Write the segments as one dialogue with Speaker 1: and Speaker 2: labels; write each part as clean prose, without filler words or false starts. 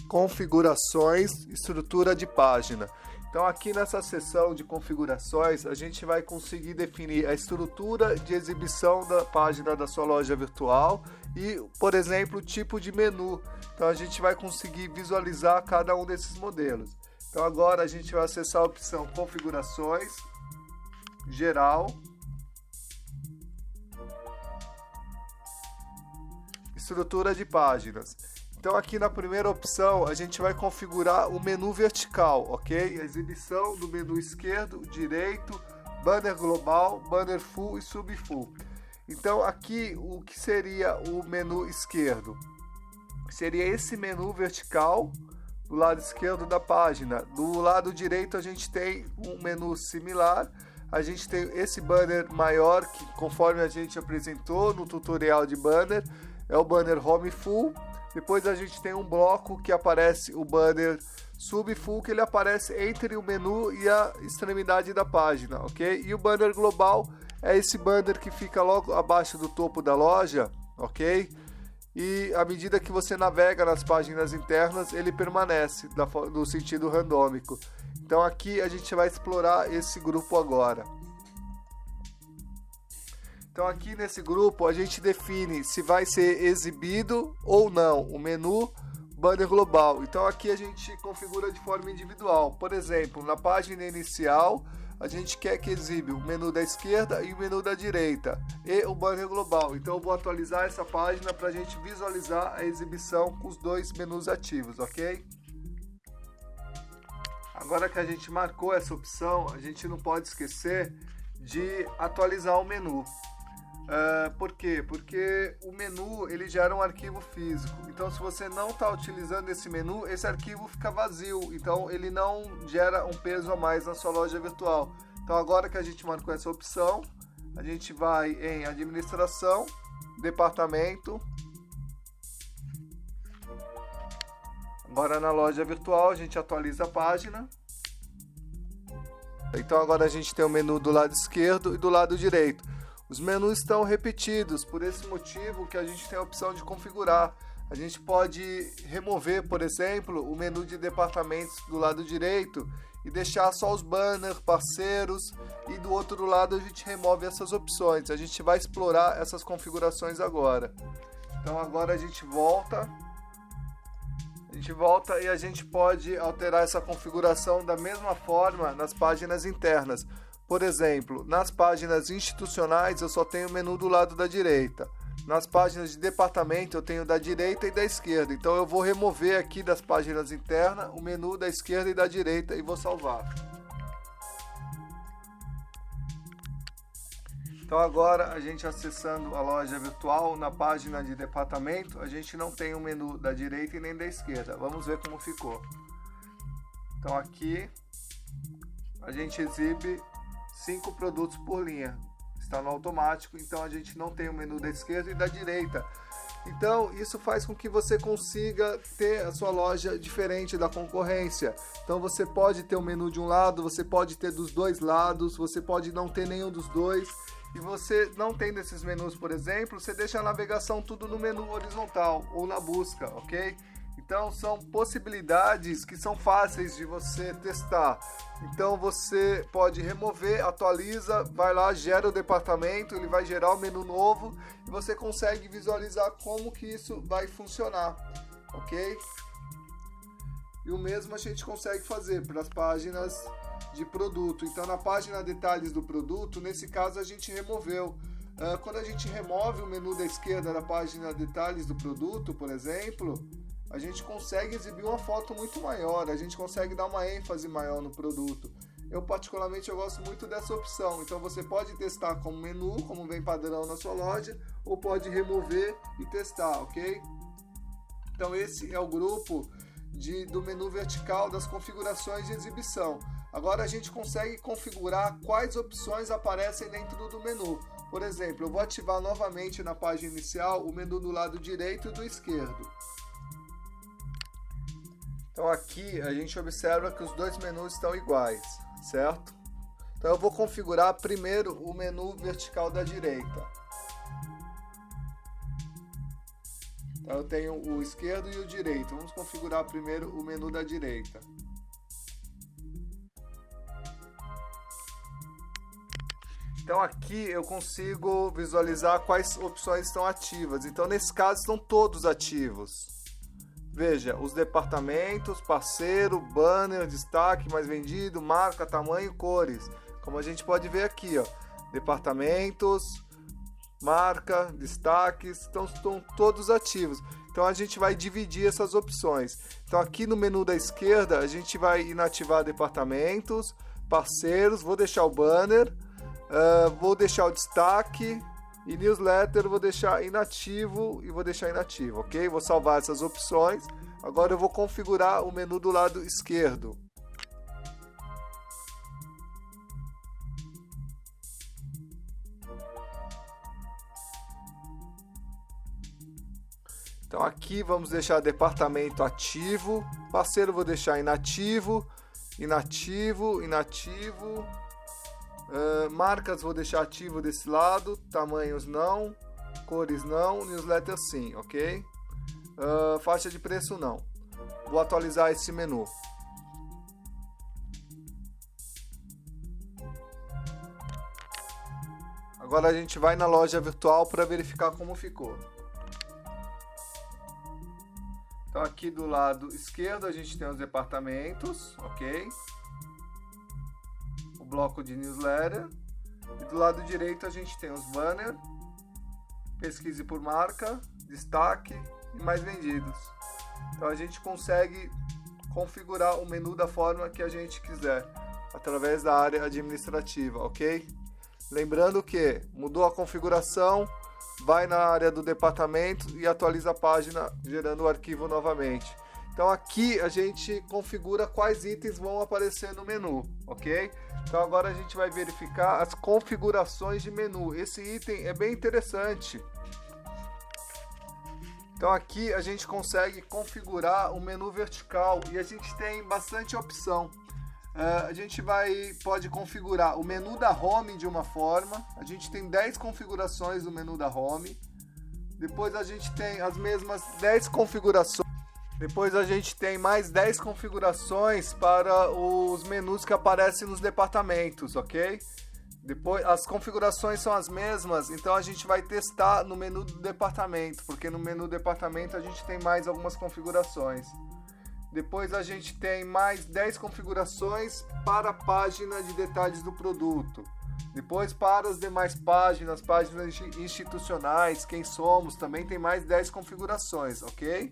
Speaker 1: configurações, estrutura de página. Então aqui nessa seção de configurações a gente vai conseguir definir a estrutura de exibição da página da sua loja virtual e, por exemplo, o tipo de menu. Então a gente vai conseguir visualizar cada um desses modelos. Então agora a gente vai acessar a opção configurações, geral, estrutura de páginas. Então aqui na primeira opção a gente vai configurar o menu vertical, ok? A exibição do menu esquerdo, direito, banner global, banner full e sub full. Então aqui o que seria o menu esquerdo? Seria esse menu vertical do lado esquerdo da página. Do lado direito a gente tem um menu similar. A gente tem esse banner maior que, conforme a gente apresentou no tutorial de banner, é o banner home full. Depois a gente tem um bloco que aparece o banner sub full, que ele aparece entre o menu e a extremidade da página, ok? E o banner global é esse banner que fica logo abaixo do topo da loja, ok? E à medida que você navega nas páginas internas, ele permanece no sentido randômico. Então aqui a gente vai explorar esse grupo agora. Então aqui nesse grupo a gente define se vai ser exibido ou não o menu banner global. Então aqui a gente configura de forma individual. Por exemplo, na página inicial a gente quer que exiba o menu da esquerda e o menu da direita e o banner global. Então eu vou atualizar essa página para a gente visualizar a exibição com os dois menus ativos, ok? Agora que a gente marcou essa opção, a gente não pode esquecer de atualizar o menu. Por quê? Porque o menu ele gera um arquivo físico. Então se você não está utilizando esse menu, esse arquivo fica vazio. Então ele não gera um peso a mais na sua loja virtual. Então agora que a gente marcou essa opção, a gente vai em administração, departamento. Agora na loja virtual a gente atualiza a página. Então agora a gente tem o menu do lado esquerdo e do lado direito. Os menus estão repetidos, por esse motivo que a gente tem a opção de configurar. A gente pode remover, por exemplo, o menu de departamentos do lado direito e deixar só os banners, parceiros, e do outro lado a gente remove essas opções. A gente vai explorar essas configurações agora. Então agora a gente volta e a gente pode alterar essa configuração da mesma forma nas páginas internas. Por exemplo, nas páginas institucionais eu só tenho o menu do lado da direita. Nas páginas de departamento eu tenho da direita e da esquerda. Então eu vou remover aqui das páginas internas o menu da esquerda e da direita e vou salvar. Então agora a gente acessando a loja virtual na página de departamento, a gente não tem o menu da direita e nem da esquerda. Vamos ver como ficou. Então aqui a gente exibe 5 produtos por linha, está no automático, então a gente não tem o menu da esquerda e da direita. Então isso faz com que você consiga ter a sua loja diferente da concorrência. Então você pode ter o menu de um lado, você pode ter dos dois lados, você pode não ter nenhum dos dois. E você não tem desses menus, por exemplo, você deixa a navegação tudo no menu horizontal ou na busca, ok? Então são possibilidades que são fáceis de você testar. Então você pode remover, atualiza, vai lá, gera o departamento, ele vai gerar o menu novo e você consegue visualizar como que isso vai funcionar, ok? E o mesmo a gente consegue fazer para as páginas de produto. Então na página detalhes do produto, nesse caso a gente removeu. Quando a gente remove o menu da esquerda da página detalhes do produto, por exemplo, a gente consegue exibir uma foto muito maior, a gente consegue dar uma ênfase maior no produto. Eu particularmente gosto muito dessa opção, então você pode testar como menu, como vem padrão na sua loja, ou pode remover e testar, ok? Então esse é o grupo do menu vertical das configurações de exibição. Agora a gente consegue configurar quais opções aparecem dentro do menu. Por exemplo, eu vou ativar novamente na página inicial o menu do lado direito e do esquerdo. Então aqui a gente observa que os dois menus estão iguais, certo? Então eu vou configurar primeiro o menu vertical da direita. Então eu tenho o esquerdo e o direito. Vamos configurar primeiro o menu da direita. Então aqui eu consigo visualizar quais opções estão ativas. Então nesse caso estão todos ativos. Veja, os departamentos, parceiro, banner, destaque, mais vendido, marca, tamanho, cores. Como a gente pode ver aqui, ó, departamentos, marca, destaques, estão todos ativos. Então a gente vai dividir essas opções. Então aqui no menu da esquerda a gente vai inativar departamentos, parceiros, vou deixar o banner, vou deixar o destaque e newsletter vou deixar inativo e vou deixar inativo, ok? Vou salvar essas opções. Agora eu vou configurar o menu do lado esquerdo. Então aqui vamos deixar departamento ativo, parceiro vou deixar inativo, inativo, inativo, marcas vou deixar ativo desse lado, tamanhos não, cores não, newsletter sim, ok? Faixa de preço não. Vou atualizar esse menu. Agora a gente vai na loja virtual para verificar como ficou. Então aqui do lado esquerdo a gente tem os departamentos, ok? O bloco de newsletter. E do lado direito a gente tem os banners, pesquise por marca, destaque e mais vendidos. Então a gente consegue configurar o menu da forma que a gente quiser, através da área administrativa, ok? Lembrando que mudou a configuração, vai na área do departamento e atualiza a página, gerando o arquivo novamente. Então aqui a gente configura quais itens vão aparecer no menu, ok? Então agora a gente vai verificar as configurações de menu. Esse item é bem interessante. Então aqui a gente consegue configurar o menu vertical e a gente tem bastante opção. A gente pode configurar o menu da home de uma forma. A gente tem 10 configurações do menu da home. Depois a gente tem as mesmas 10 configurações. Depois a gente tem mais 10 configurações para os menus que aparecem nos departamentos, ok? Depois as configurações são as mesmas, então a gente vai testar no menu do departamento, porque no menu do departamento a gente tem mais algumas configurações. Depois a gente tem mais 10 configurações para a página de detalhes do produto. Depois para as demais páginas institucionais, quem somos, também tem mais 10 configurações, ok?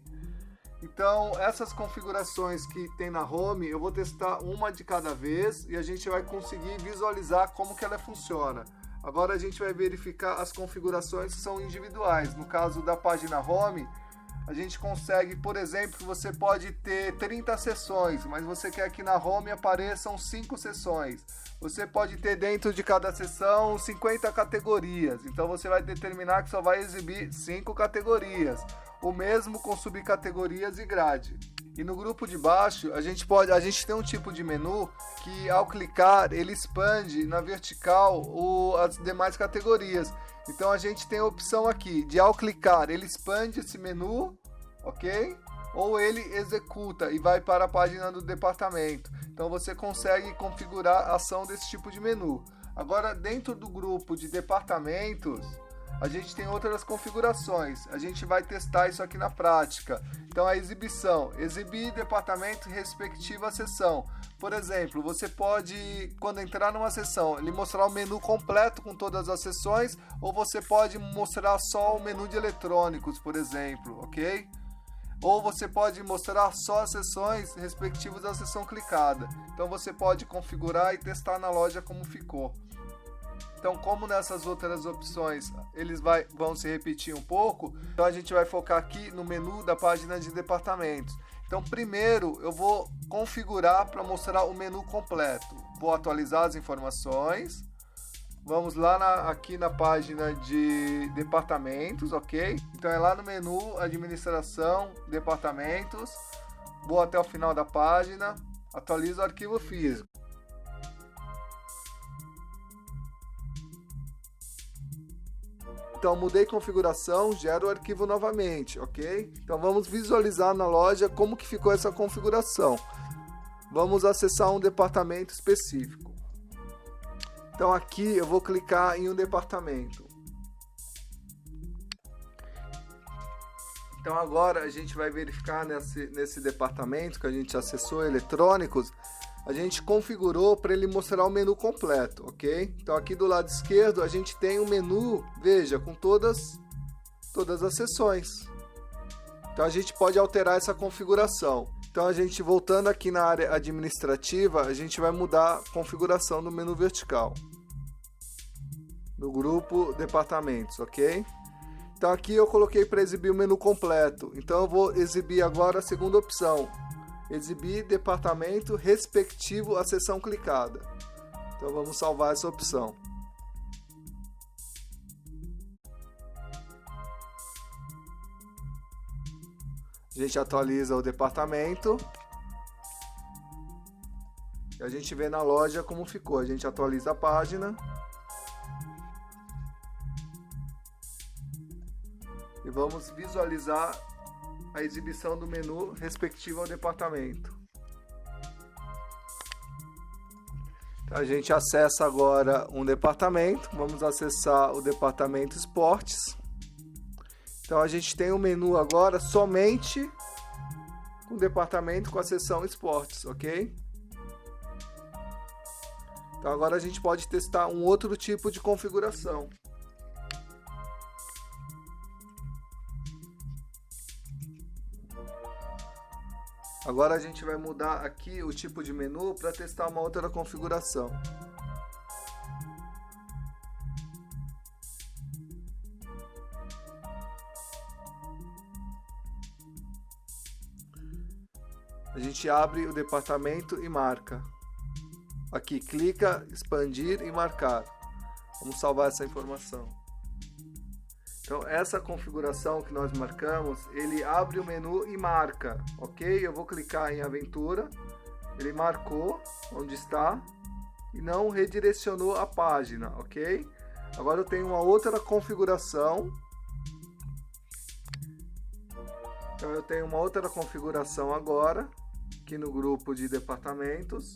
Speaker 1: Então essas configurações que tem na home, eu vou testar uma de cada vez e a gente vai conseguir visualizar como que ela funciona. Agora a gente vai verificar as configurações que são individuais. No caso da página home, a gente consegue, por exemplo, você pode ter 30 seções, mas você quer que na home apareçam 5 seções. Você pode ter dentro de cada seção 50 categorias, então você vai determinar que só vai exibir 5 categorias. O mesmo com subcategorias e grade. E no grupo de baixo, a gente tem um tipo de menu que ao clicar, ele expande na vertical as demais categorias. Então a gente tem a opção aqui de ao clicar, ele expande esse menu, ok? Ou ele executa e vai para a página do departamento. Então você consegue configurar a ação desse tipo de menu. Agora dentro do grupo de departamentos, a gente tem outras configurações. A gente vai testar isso aqui na prática. Então a exibição, exibir departamento respectiva seção. Por exemplo, você pode, quando entrar numa seção, ele mostrar o menu completo com todas as seções, ou você pode mostrar só o menu de eletrônicos, por exemplo, ok? Ou você pode mostrar só as seções respectivas da seção clicada. Então você pode configurar e testar na loja como ficou. Então, como nessas outras opções eles vão se repetir um pouco, então a gente vai focar aqui no menu da página de departamentos. Então, primeiro eu vou configurar para mostrar o menu completo. Vou atualizar as informações. Vamos lá aqui na página de departamentos, ok? Então é lá no menu administração, departamentos. Vou até o final da página, atualizo o arquivo físico. Então mudei configuração, gero o arquivo novamente, ok? Então vamos visualizar na loja como que ficou essa configuração. Vamos acessar um departamento específico. Então aqui eu vou clicar em um departamento. Então agora a gente vai verificar nesse departamento que a gente acessou, eletrônicos, a gente configurou para ele mostrar o menu completo, ok? Então aqui do lado esquerdo a gente tem um menu, veja, com todas as seções. Então a gente pode alterar essa configuração. Então a gente, voltando aqui na área administrativa, a gente vai mudar a configuração do menu vertical. Do grupo departamentos, ok? Então aqui eu coloquei para exibir o menu completo. Então eu vou exibir agora a segunda opção. Exibir departamento respectivo à seção clicada. Então vamos salvar essa opção. A gente atualiza o departamento. E a gente vê na loja como ficou. A gente atualiza a página. E vamos visualizar a exibição do menu respectivo ao departamento. Então a gente acessa agora um departamento. Vamos acessar o departamento esportes. Então a gente tem um menu agora somente com o departamento com a seção esportes, ok? Então agora a gente pode testar um outro tipo de configuração. Agora a gente vai mudar aqui o tipo de menu para testar uma outra configuração. A gente abre o departamento e marca. Aqui, clica, expandir e marcar. Vamos salvar essa informação. Então, essa configuração que nós marcamos, ele abre o menu e marca, ok? Eu vou clicar em aventura, ele marcou onde está e não redirecionou a página, ok? Agora eu tenho uma outra configuração. Então, eu tenho uma outra configuração agora, aqui no grupo de departamentos,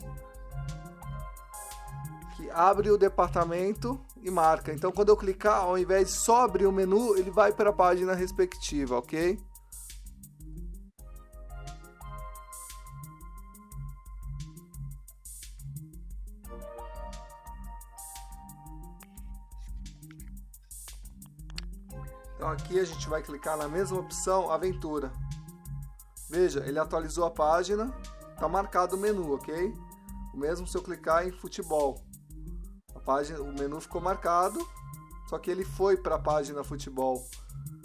Speaker 1: que abre o departamento e marca. Então quando eu clicar, ao invés de só abrir o menu, ele vai para a página respectiva, ok? Então aqui a gente vai clicar na mesma opção, aventura. Veja, ele atualizou a página, está marcado o menu, ok? O mesmo se eu clicar em futebol. O menu ficou marcado, só que ele foi para a página futebol.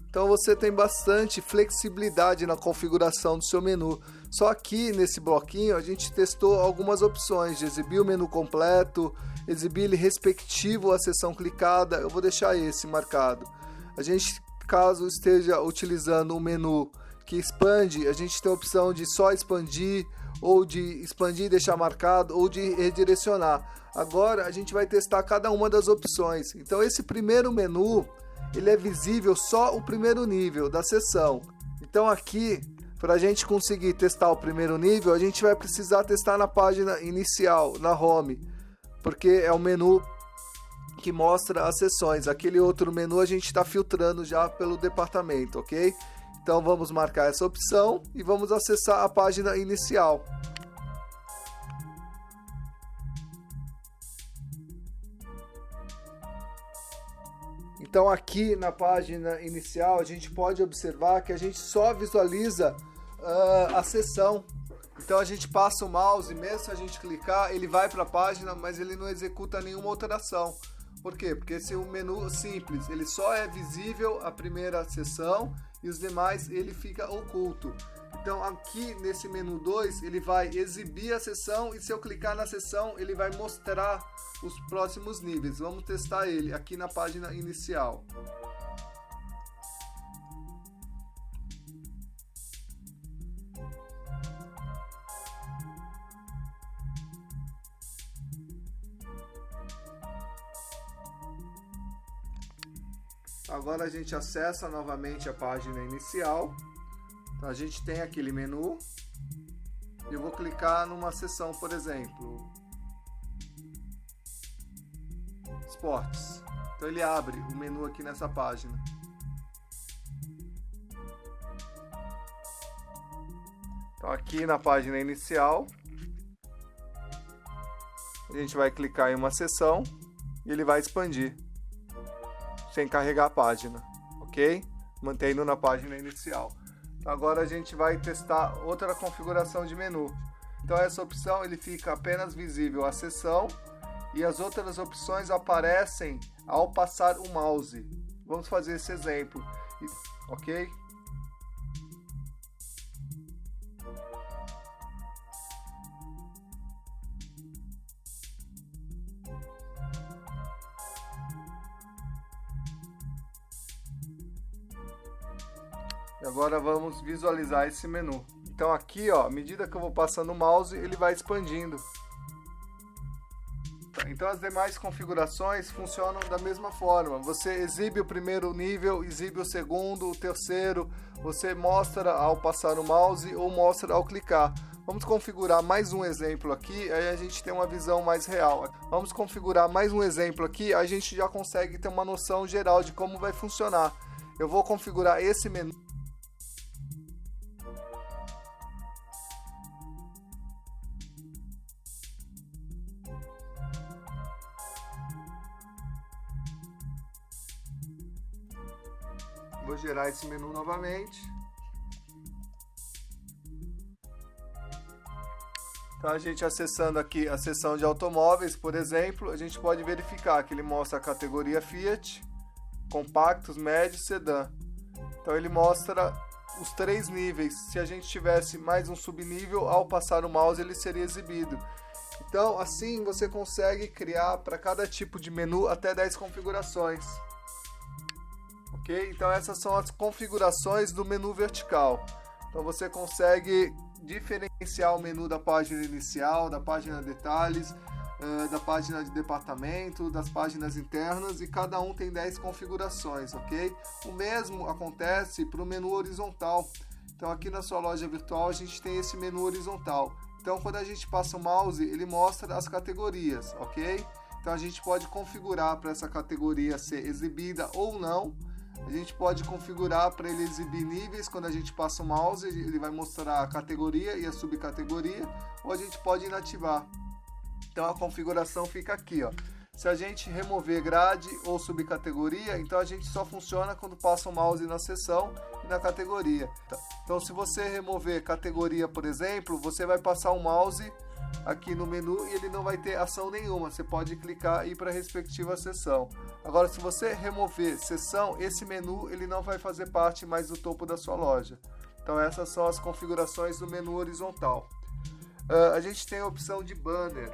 Speaker 1: Então você tem bastante flexibilidade na configuração do seu menu. Só aqui nesse bloquinho a gente testou algumas opções de exibir o menu completo, exibir ele respectivo à seção clicada. Eu vou deixar esse marcado. A gente, caso esteja utilizando um menu que expande, a gente tem a opção de só expandir, ou de expandir e deixar marcado, ou de redirecionar. Agora a gente vai testar cada uma das opções. Então esse primeiro menu, ele é visível só o primeiro nível da seção. Então aqui, para a gente conseguir testar o primeiro nível, a gente vai precisar testar na página inicial, na home, porque é o menu que mostra as seções. Aquele outro menu a gente está filtrando já pelo departamento, ok? Então vamos marcar essa opção e vamos acessar a página inicial. Então aqui na página inicial a gente pode observar que a gente só visualiza a seção. Então a gente passa o mouse, mesmo se a gente clicar, ele vai para a página, mas ele não executa nenhuma alteração. Por quê? Porque esse é um menu simples, ele só é visível a primeira seção e os demais ele fica oculto. Então aqui nesse menu 2 ele vai exibir a seção e se eu clicar na seção ele vai mostrar os próximos níveis. Vamos testar ele aqui na página inicial. agora a gente acessa novamente a página inicial. Então a gente tem aquele menu. Eu vou clicar numa seção, por exemplo, esportes. Então ele abre o menu aqui nessa página. Então aqui na página inicial, a gente vai clicar em uma seção e ele vai expandir, sem carregar a página, ok? Mantendo na página inicial. Então agora a gente vai testar outra configuração de menu. Então essa opção ele fica apenas visível a seção e as outras opções aparecem ao passar o mouse. Vamos fazer esse exemplo, ok? E agora vamos visualizar esse menu. Então aqui, ó, à medida que eu vou passando o mouse, ele vai expandindo. Então as demais configurações funcionam da mesma forma. Você exibe o primeiro nível, exibe o segundo, o terceiro. Você mostra ao passar o mouse ou mostra ao clicar. Vamos configurar mais um exemplo aqui, aí a gente tem uma visão mais real. Vamos configurar mais um exemplo aqui, a gente já consegue ter uma noção geral de como vai funcionar. Eu vou configurar esse menu. Vou gerar esse menu novamente. Então a gente acessando aqui a seção de automóveis, por exemplo, a gente pode verificar que ele mostra a categoria Fiat, compactos, médios, sedã. Então ele mostra os 3 níveis. Se a gente tivesse mais um subnível, ao passar o mouse ele seria exibido. Então assim você consegue criar para cada tipo de menu até 10 configurações. Ok? Então essas são as configurações do menu vertical. Então você consegue diferenciar o menu da página inicial, da página detalhes, da página de departamento, das páginas internas, e cada um tem 10 configurações, ok? O mesmo acontece para o menu horizontal. Então aqui na sua loja virtual a gente tem esse menu horizontal. Então quando a gente passa o mouse, ele mostra as categorias, ok? Então a gente pode configurar para essa categoria ser exibida ou não. A gente pode configurar para ele exibir níveis. Quando a gente passa o mouse, ele vai mostrar a categoria e a subcategoria, ou a gente pode inativar. Então a configuração fica aqui, ó. Se a gente remover grade ou subcategoria, então a gente só funciona quando passa o mouse na seção e na categoria. Então se você remover categoria, por exemplo, você vai passar o mouse aqui no menu e ele não vai ter ação nenhuma. Você pode clicar e ir para a respectiva seção. Agora, se você remover seção, esse menu ele não vai fazer parte mais do topo da sua loja. Então essas são as configurações do menu horizontal. A gente tem a opção de banner.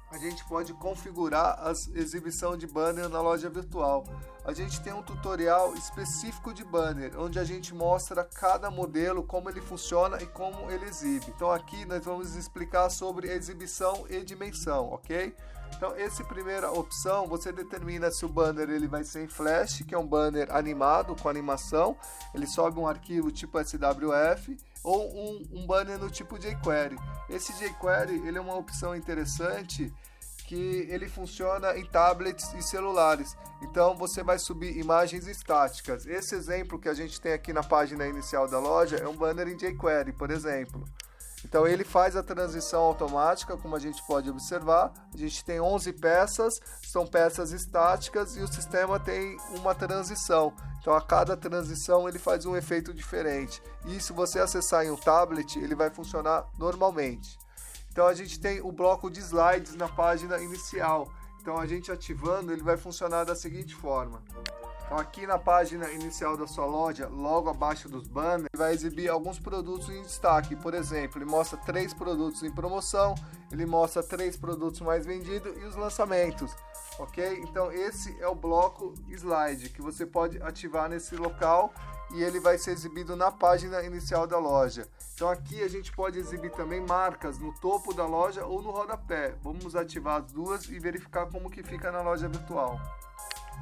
Speaker 1: A gente pode configurar a exibição de banner na loja virtual. A gente tem um tutorial específico de banner, onde a gente mostra cada modelo, como ele funciona e como ele exibe. Então aqui nós vamos explicar sobre exibição e dimensão, ok? Então essa primeira opção, você determina se o banner ele vai ser em flash, que é um banner animado, com animação. Ele sobe um arquivo tipo SWF, ou um banner no tipo jQuery. Esse jQuery ele é uma opção interessante, que ele funciona em tablets e celulares. Então você vai subir imagens estáticas. Esse exemplo que a gente tem aqui na página inicial da loja é um banner em jQuery, por exemplo. Então ele faz a transição automática, como a gente pode observar. A gente tem 11 peças, são peças estáticas, e o sistema tem uma transição. Então a cada transição ele faz um efeito diferente. E se você acessar em um tablet, ele vai funcionar normalmente. Então a gente tem o bloco de slides na página inicial. Então a gente ativando, ele vai funcionar da seguinte forma. Então aqui na página inicial da sua loja, logo abaixo dos banners, ele vai exibir alguns produtos em destaque. Por exemplo, ele mostra 3 produtos em promoção, ele mostra 3 produtos mais vendidos e os lançamentos. Ok? Então esse é o bloco slide, que você pode ativar nesse local e ele vai ser exibido na página inicial da loja. Então aqui a gente pode exibir também marcas no topo da loja ou no rodapé. Vamos ativar as duas e verificar como que fica na loja virtual.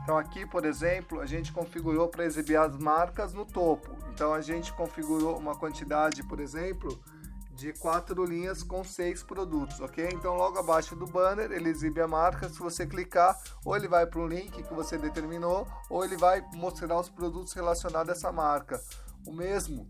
Speaker 1: Então aqui, por exemplo, a gente configurou para exibir as marcas no topo. Então a gente configurou uma quantidade, por exemplo, de 4 linhas com 6 produtos, ok? Então logo abaixo do banner ele exibe a marca. Se você clicar, ou ele vai para o link que você determinou, ou ele vai mostrar os produtos relacionados a essa marca. O mesmo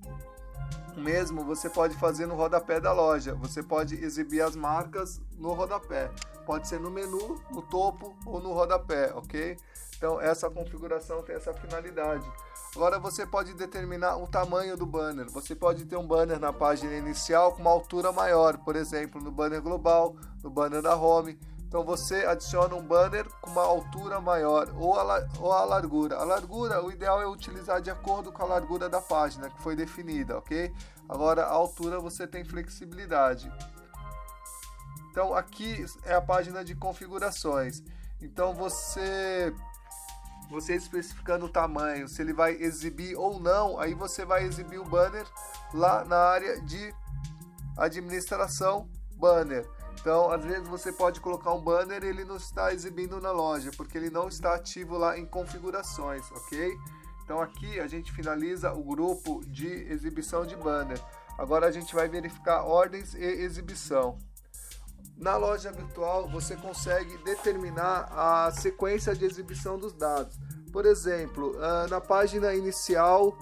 Speaker 1: você pode fazer no rodapé da loja. Você pode exibir as marcas no rodapé. Pode ser no menu, no topo ou no rodapé, ok? Então essa configuração tem essa finalidade. Agora você pode determinar o tamanho do banner. Você pode ter um banner na página inicial com uma altura maior, por exemplo, no banner global, no banner da home. Então você adiciona um banner com uma altura maior ou a largura. A largura, o ideal é utilizar de acordo com a largura da página que foi definida, ok? Agora a altura você tem flexibilidade. Então aqui é a página de configurações. Então você especificando o tamanho, se ele vai exibir ou não, aí você vai exibir o banner lá na área de administração banner. Então, às vezes você pode colocar um banner e ele não está exibindo na loja, porque ele não está ativo lá em configurações, ok? Então aqui a gente finaliza o grupo de exibição de banner. Agora a gente vai verificar ordens e exibição. Na loja virtual você consegue determinar a sequência de exibição dos dados. Por exemplo, na página inicial,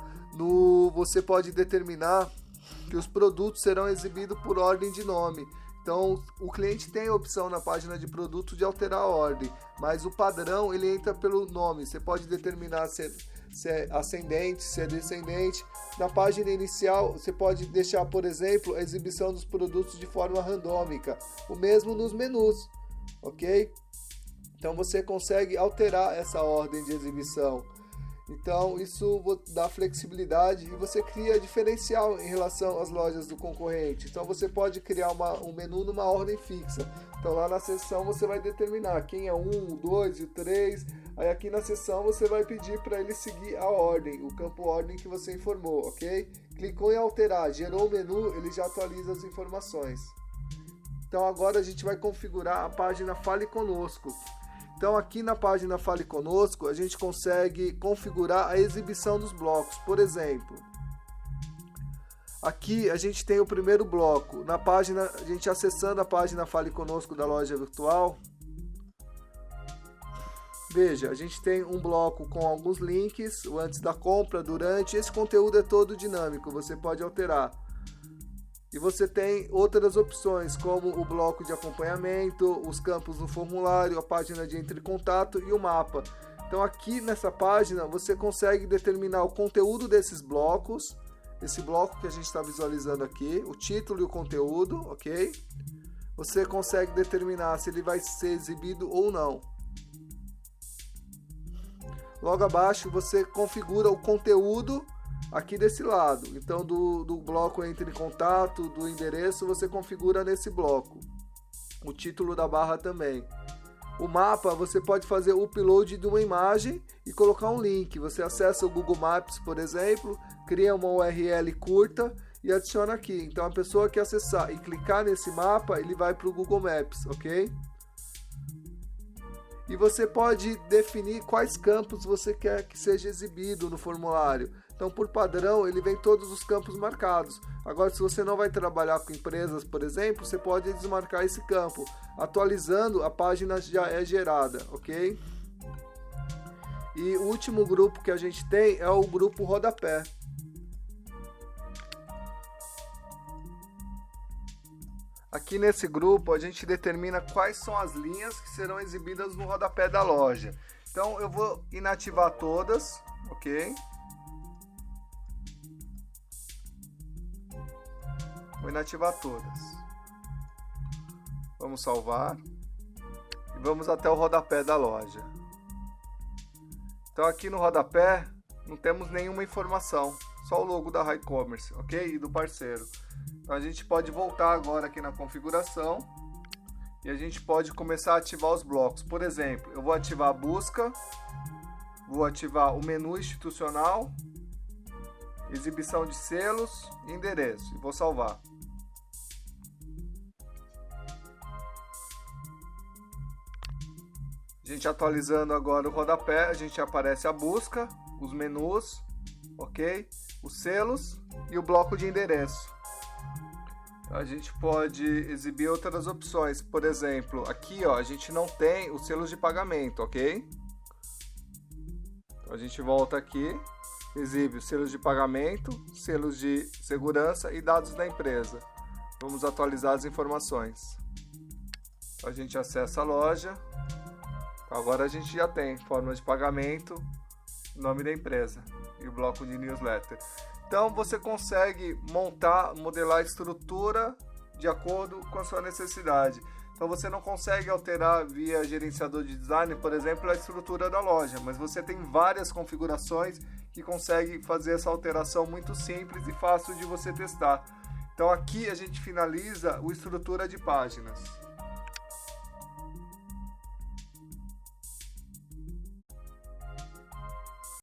Speaker 1: você pode determinar que os produtos serão exibidos por ordem de nome. Então, o cliente tem a opção na página de produto de alterar a ordem, mas o padrão ele entra pelo nome. Você pode determinar se é ascendente, se é descendente. Na página inicial, você pode deixar, por exemplo, a exibição dos produtos de forma randômica. O mesmo nos menus, ok? Então, você consegue alterar essa ordem de exibição. Então, isso dá flexibilidade e você cria diferencial em relação às lojas do concorrente. Então, você pode criar um menu numa ordem fixa. Então, lá na seção você vai determinar quem é o 1, o 2 e o 3. Aí, aqui na seção você vai pedir para ele seguir a ordem, o campo ordem que você informou, ok? Clicou em alterar, gerou o menu, ele já atualiza as informações. Então, agora a gente vai configurar a página Fale Conosco. Então aqui na página Fale Conosco a gente consegue configurar a exibição dos blocos. Por exemplo, aqui a gente tem o primeiro bloco. Na página, a gente acessando a página Fale Conosco da loja virtual. Veja, a gente tem um bloco com alguns links, o antes da compra, durante. Esse conteúdo é todo dinâmico, você pode alterar. E você tem outras opções, como o bloco de acompanhamento, os campos no formulário, a página de entre em contato e o mapa. Então aqui nessa página você consegue determinar o conteúdo desses blocos, esse bloco que a gente está visualizando aqui, o título e o conteúdo, ok? Você consegue determinar se ele vai ser exibido ou não. Logo abaixo você configura o conteúdo aqui desse lado. Então do bloco entre em contato, do endereço, você configura nesse bloco. O título da barra também. O mapa, você pode fazer o upload de uma imagem e colocar um link. Você acessa o Google Maps, por exemplo, cria uma URL curta e adiciona aqui. Então a pessoa que acessar e clicar nesse mapa, ele vai para o Google Maps, ok? E você pode definir quais campos você quer que seja exibido no formulário. Então, por padrão, ele vem todos os campos marcados. Agora, se você não vai trabalhar com empresas, por exemplo, você pode desmarcar esse campo. Atualizando, a página já é gerada, ok? E o último grupo que a gente tem é o grupo rodapé. Aqui nesse grupo a gente determina quais são as linhas que serão exibidas no rodapé da loja. Então eu vou inativar todas, ok? Vou inativar todas. Vamos salvar. E vamos até o rodapé da loja. Então aqui no rodapé não temos nenhuma informação, só o logo da HiCommerce, ok? E do parceiro. Então a gente pode voltar agora aqui na configuração e a gente pode começar a ativar os blocos. Por exemplo, eu vou ativar a busca, vou ativar o menu institucional, exibição de selos e endereço e vou salvar. A gente atualizando agora o rodapé, a gente aparece a busca, os menus, ok? Os selos e o bloco de endereço. A gente pode exibir outras opções, por exemplo, aqui ó, a gente não tem os selos de pagamento, ok? Então a gente volta aqui, exibe os selos de pagamento, selos de segurança e dados da empresa. Vamos atualizar as informações. Então a gente acessa a loja, agora a gente já tem forma de pagamento, nome da empresa e o bloco de newsletter. Então você consegue modelar a estrutura de acordo com a sua necessidade. Então você não consegue alterar via gerenciador de design, por exemplo, a estrutura da loja, mas você tem várias configurações que consegue fazer essa alteração muito simples e fácil de você testar. Então aqui a gente finaliza a estrutura de páginas.